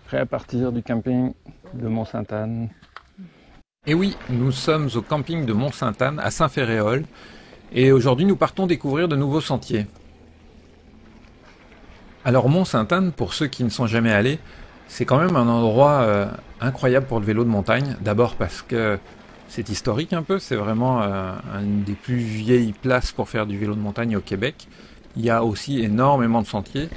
prêt à partir du camping de Mont-Sainte-Anne. Et oui, nous sommes au camping de Mont-Sainte-Anne à Saint-Ferréol et aujourd'hui nous partons découvrir de nouveaux sentiers. Alors Mont-Sainte-Anne, pour ceux qui ne sont jamais allés, c'est quand même un endroit incroyable pour le vélo de montagne. D'abord parce que c'est historique un peu, c'est vraiment une des plus vieilles places pour faire du vélo de montagne au Québec. Il y a aussi énormément de sentiers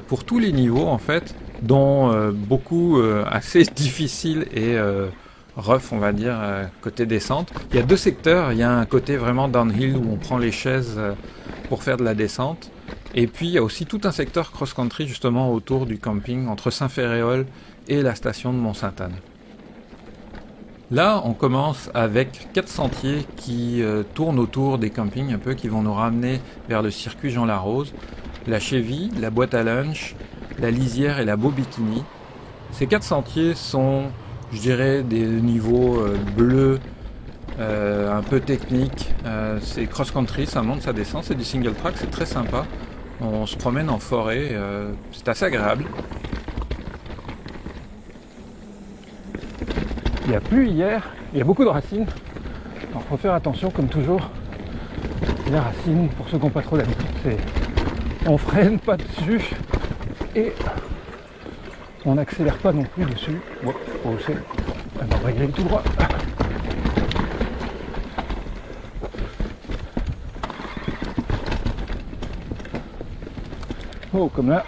pour tous les niveaux en fait, dont beaucoup assez difficiles et rough on va dire, côté descente. Il y a deux secteurs, il y a un côté vraiment downhill où on prend les chaises pour faire de la descente. Et puis il y a aussi tout un secteur cross-country justement autour du camping entre Saint-Ferréol et la station de Mont-Sainte-Anne. Là on commence avec 4 sentiers qui tournent autour des campings un peu, qui vont nous ramener vers le circuit Jean Larose, la Cheville, la boîte à lunch, la Lisière et la Beau Bikini. Ces 4 sentiers sont, je dirais, des niveaux bleus, un peu techniques. C'est cross-country, ça monte, ça descend, c'est du single track, c'est très sympa. On se promène en forêt, c'est assez agréable. Il a plu hier, il y a beaucoup de racines. Alors faut faire attention comme toujours. Les racines, pour ceux qui n'ont pas trop l'habitude, c'est on freine pas dessus et on n'accélère pas non plus dessus. Bon, faut hausser. On va y aller tout droit. Oh, comme là,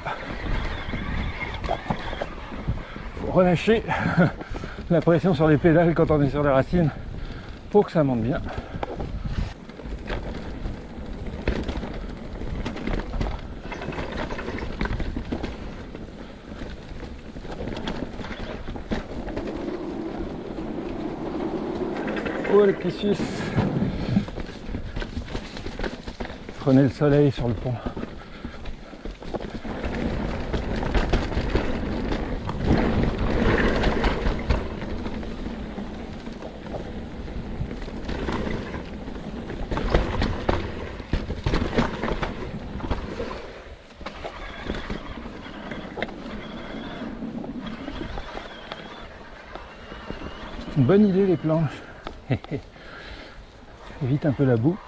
faut relâcher la pression sur les pédales quand on est sur les racines pour que ça monte bien. Oh les petits Suisses, prenez le soleil sur le pont. Une bonne idée les planches. Évite un peu la boue.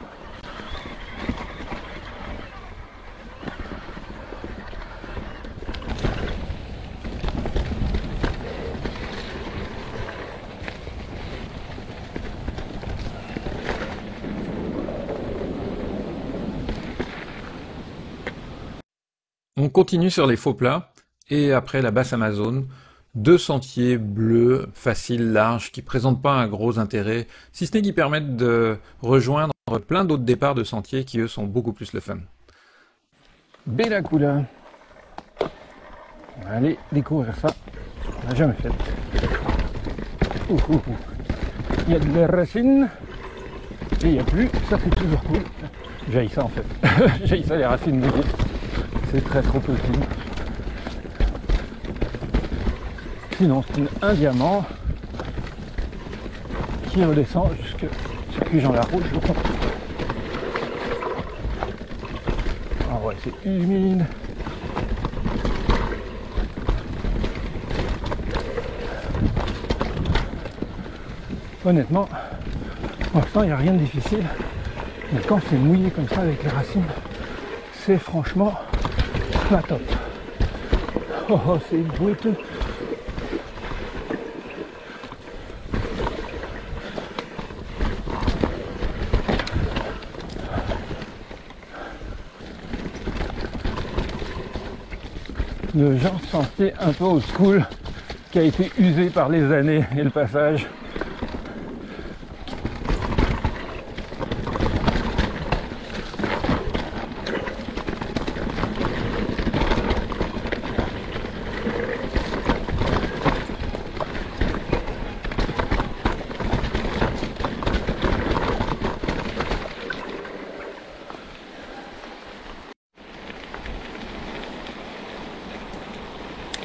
On continue sur les faux plats et après la basse Amazone, 2 sentiers bleus, faciles, larges, qui présentent pas un gros intérêt, si ce n'est qu'ils permettent de rejoindre plein d'autres départs de sentiers qui eux sont beaucoup plus le fun. Bellacula. On va aller découvrir ça. On n'a jamais fait. Il y a de la racine et il n'y a plus. Ça c'est toujours cool. J'haïs ça en fait. J'haïs ça les racines de vie. C'est très trop petit. Sinon c'est un diamant qui redescend jusqu'au circuit Jean Larose. Ah ouais, c'est humide. Honnêtement, pour l'instant il n'y a rien de difficile. Mais quand c'est mouillé comme ça avec les racines, c'est franchement pas top. Oh, c'est boiteux. Le genre de sentier un peu old school qui a été usé par les années et le passage.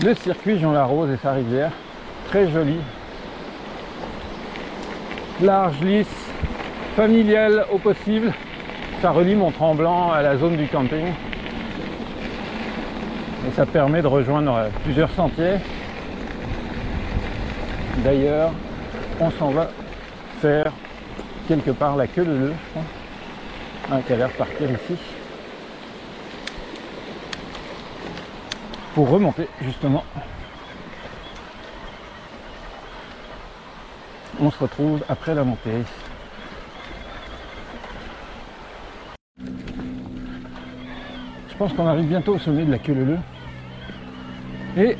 Le circuit Jean Larose et sa rivière, très joli, large, lisse, familial au possible. Ça relie Mont-Tremblant à la zone du camping et ça permet de rejoindre plusieurs sentiers. D'ailleurs, on s'en va faire quelque part la queue leu, je pense. Ah, qui a l'air de partir ici. Pour remonter, justement. On se retrouve après la montée. Je pense qu'on arrive bientôt au sommet de la queue leu. Et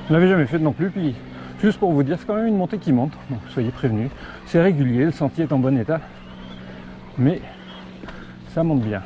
on l'avait jamais fait non plus, puis juste pour vous dire, c'est quand même une montée qui monte, donc soyez prévenus. C'est régulier, le sentier est en bon état, mais ça monte bien.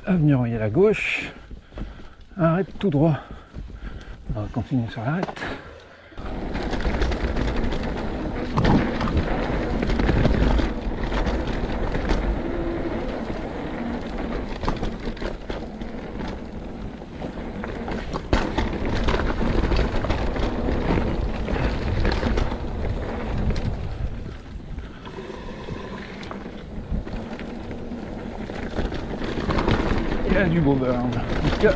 Avenue Royale à gauche, arrête tout droit. On va continuer sur l'arrête. Il y a du beau burn. En tout cas,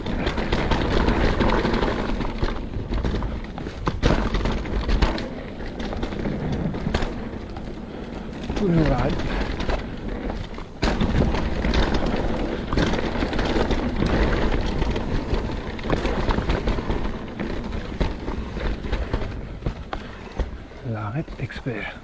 toujours l'arrête. L'arrête expert.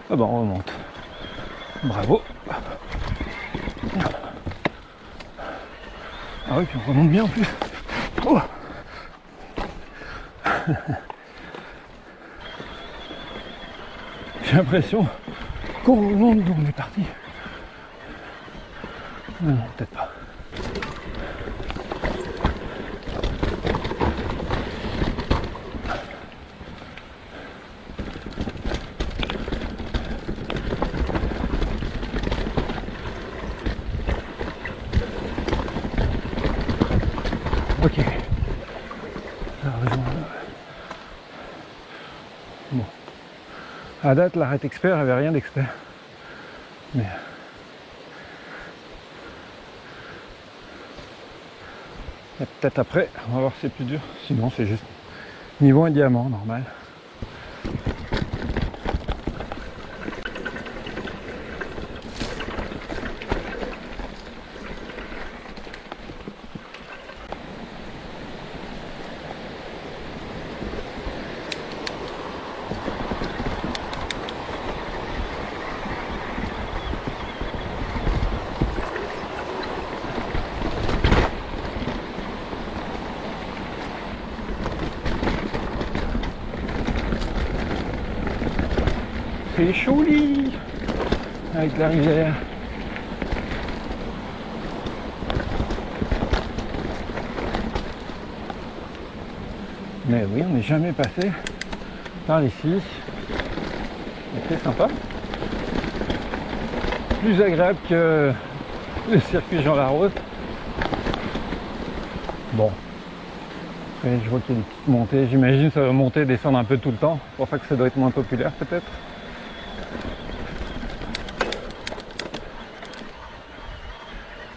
Ah bah on remonte. Bravo. Ah oui, puis on remonte bien en plus. Oh. J'ai l'impression qu'on remonte d'où on est parti. Non, peut-être pas. Ok. Bon. À date, l'arrêt expert avait rien d'expert. Mais et peut-être après, on va voir si c'est plus dur. Sinon, c'est juste niveau et diamant, normal. C'est joli avec la rivière. Mais oui, on n'est jamais passé par ici. C'est sympa. Plus agréable que le circuit Jean Larose. Bon. Après, je vois qu'il y a des petites montées. J'imagine que ça va monter et descendre un peu tout le temps. C'est pour ça que ça doit être moins populaire peut-être.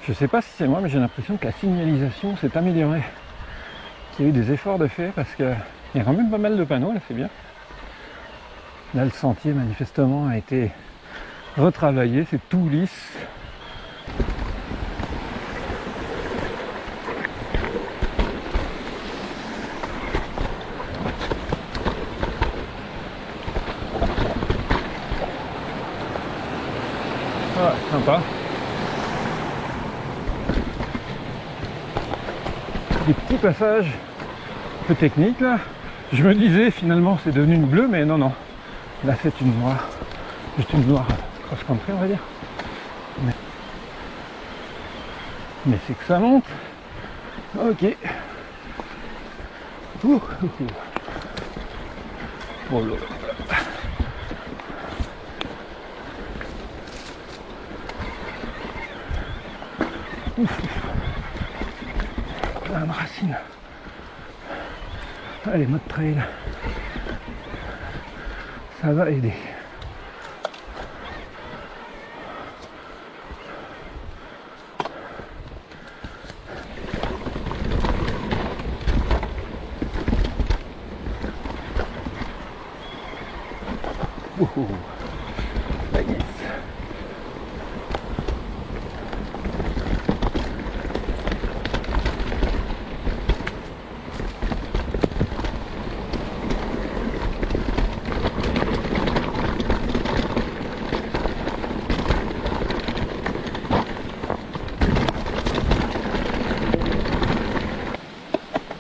Je sais pas si c'est moi, mais j'ai l'impression que la signalisation s'est améliorée. Qu'il y a eu des efforts de fait parce qu'il y a quand même pas mal de panneaux là, c'est bien. Là, le sentier, manifestement, a été retravaillé. C'est tout lisse. Ah, sympa. Des petits passages un peu techniques là. Je me disais finalement c'est devenu une bleue, mais non, non. Là c'est une noire. Juste une noire cross-country, on va dire. Mais c'est que ça monte. Ok. Ouh, ouh, ouh. Oh là là. Ouf. Plein de racines. Allez, mode trail. Ça va aider. Ouh. Ah, yes.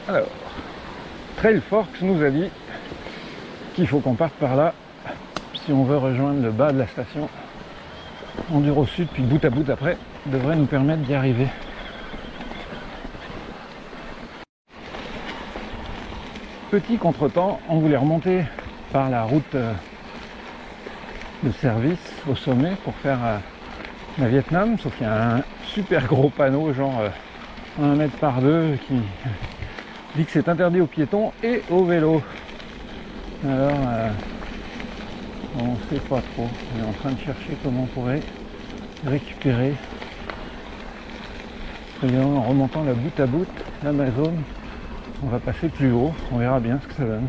Alors, Trail Forks nous a dit qu'il faut qu'on parte par là si on veut rejoindre le bas de la station. Enduro Sud, puis bout à bout après, devrait nous permettre d'y arriver. Petit contretemps, on voulait remonter par la route de service au sommet pour faire la Vietnam, sauf qu'il y a un super gros panneau, genre 1 mètre par 2, qui dit que c'est interdit aux piétons et aux vélos. Alors, on sait pas trop. On est en train de chercher comment on pourrait récupérer. En remontant la bout à bout, l'Amazon, on va passer plus haut. On verra bien ce que ça donne.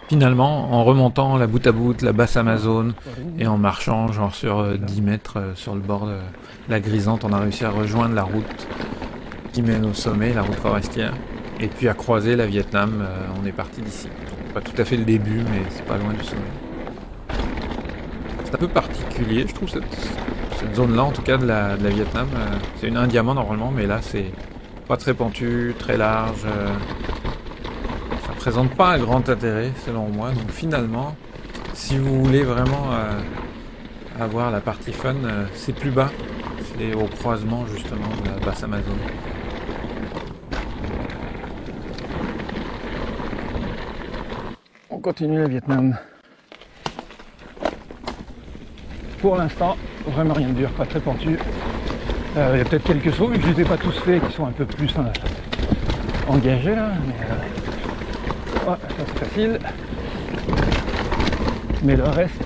Finalement, en remontant la bout à bout, la basse Amazone, et en marchant genre sur 10 mètres sur le bord de la Grisante, on a réussi à rejoindre la route qui mène au sommet, la route forestière, et puis à croiser la Vietnam. On est parti d'ici. Pas tout à fait le début, mais c'est pas loin du sommet. C'est un peu particulier, je trouve, cette zone-là, en tout cas, de la Vietnam. C'est un diamant normalement, mais là, c'est pas très pentu, très large. Ça présente pas un grand intérêt, selon moi. Donc finalement, si vous voulez vraiment avoir la partie fun, c'est plus bas. C'est au croisement, justement, de la basse Amazon. On continue la Vietnam. Pour l'instant, vraiment rien de dur, pas très pentu. Il y a peut-être quelques sauts, vu que je les ai pas tous faits, qui sont un peu plus engagés là. Mais, ouais, ça c'est facile. Mais le reste,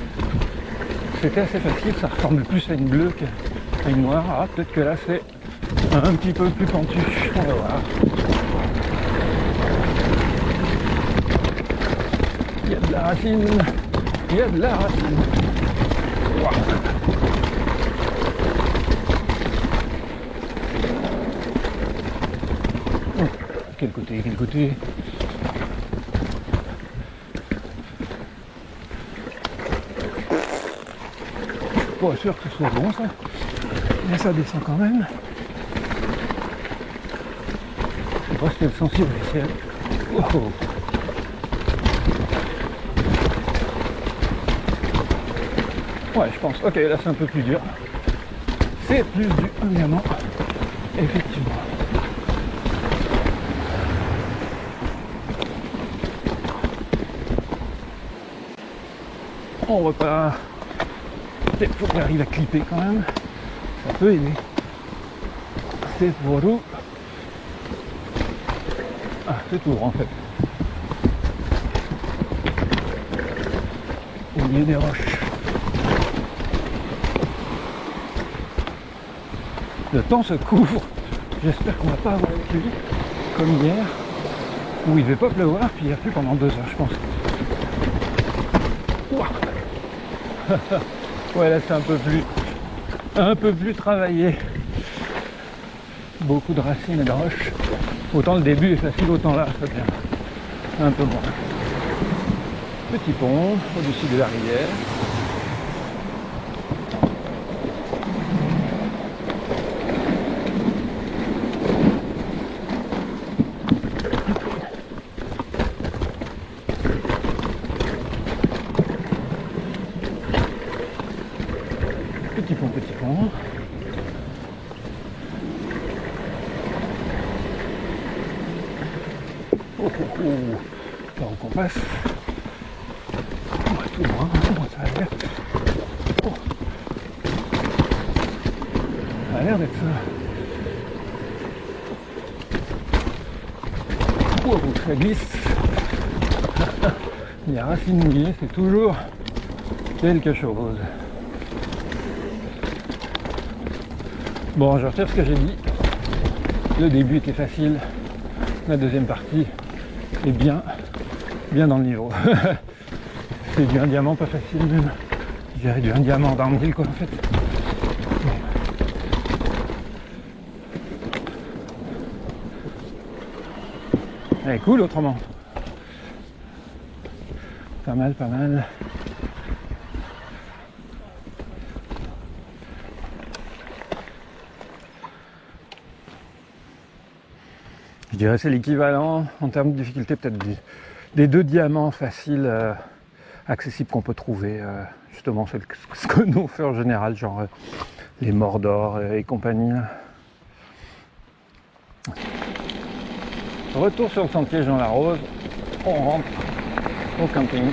c'était assez facile, ça ressemble plus à une bleue qu'à une noire. Ah, peut-être que là c'est un petit peu plus pentu. On va voir. Il y a de la racine, il y a de la racine. Wow. Oh, quel côté, quel côté? Pas sûr que ce soit bon ça, mais ça descend quand même. Je pense qu'elle est sensible à l'échelle. Oh, oh. Ouais, je pense. Ok, là c'est un peu plus dur. C'est plus du diamant, effectivement. On repart. Peut-être faut que j'arrive à clipper quand même. Ça peut aider. C'est pour nous. Ah, c'est tout en fait. Au milieu des roches. Le temps se couvre. J'espère qu'on va pas avoir la pluie comme hier. où il devait pas pleuvoir, puis il a plu pendant 2 heures, je pense. Ouah. Ouais, là c'est un peu plus travaillé. Beaucoup de racines et de roches. Autant le début est facile, autant là ça devient un peu moins. Petit pont au-dessus de la rivière. Petit pont, petit pont. Oh, oh, oh. Par où qu'on passe. Ouais, tout loin, ça a l'air. Oh. Ça a l'air d'être ça. Oh, ça glisse. Les racines mouillées, c'est toujours quelque chose. Bon, je retire ce que j'ai dit. Le début était facile. La deuxième partie est bien dans le niveau. C'est du un diamant pas facile même. Je dirais du un diamant downhill quoi en fait. Bon. Elle est cool autrement. Pas mal, pas mal. Je dirais c'est l'équivalent en termes de difficulté peut-être des 2 diamants faciles accessibles qu'on peut trouver. Justement ce que nous on fait en général, genre les Mordor et compagnie. Retour sur le sentier Jean Larose, on rentre au camping.